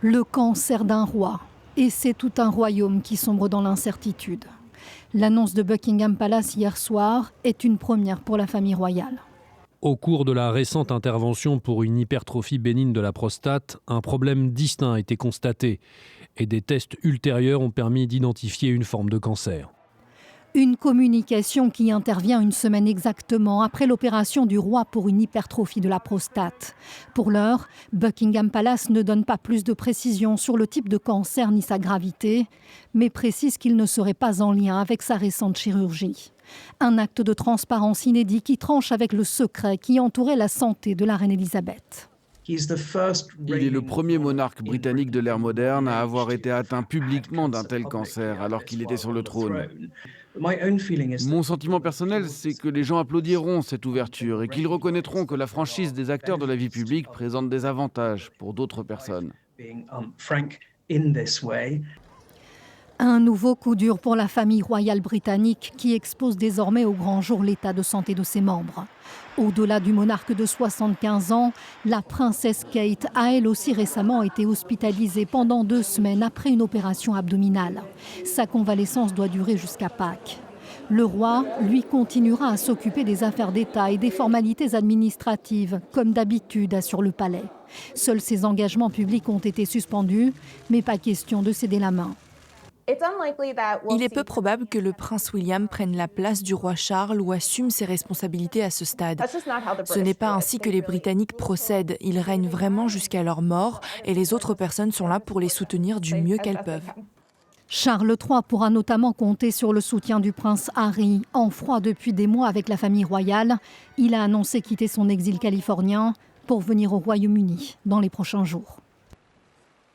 Le cancer d'un roi. Et c'est tout un royaume qui sombre dans l'incertitude. L'annonce de Buckingham Palace hier soir est une première pour la famille royale. Au cours de la récente intervention pour une hypertrophie bénigne de la prostate, un problème distinct a été constaté et des tests ultérieurs ont permis d'identifier une forme de cancer. Une communication qui intervient une semaine exactement après l'opération du roi pour une hypertrophie de la prostate. Pour l'heure, Buckingham Palace ne donne pas plus de précisions sur le type de cancer ni sa gravité, mais précise qu'il ne serait pas en lien avec sa récente chirurgie. Un acte de transparence inédit qui tranche avec le secret qui entourait la santé de la reine Elisabeth. Il est le premier monarque britannique de l'ère moderne à avoir été atteint publiquement d'un tel cancer alors qu'il était sur le trône. Mon sentiment personnel, c'est que les gens applaudiront cette ouverture et qu'ils reconnaîtront que la franchise des acteurs de la vie publique présente des avantages pour d'autres personnes. Un nouveau coup dur pour la famille royale britannique qui expose désormais au grand jour l'état de santé de ses membres. Au-delà du monarque de 75 ans, la princesse Kate a elle aussi récemment été hospitalisée pendant 2 semaines après une opération abdominale. Sa convalescence doit durer jusqu'à Pâques. Le roi, lui, continuera à s'occuper des affaires d'État et des formalités administratives, comme d'habitude, assure le palais. Seuls ses engagements publics ont été suspendus, mais pas question de céder la main. Il est peu probable que le prince William prenne la place du roi Charles ou assume ses responsabilités à ce stade. Ce n'est pas ainsi que les Britanniques procèdent. Ils règnent vraiment jusqu'à leur mort et les autres personnes sont là pour les soutenir du mieux qu'elles peuvent. Charles III pourra notamment compter sur le soutien du prince Harry. En froid depuis des mois avec la famille royale, il a annoncé quitter son exil californien pour venir au Royaume-Uni dans les prochains jours.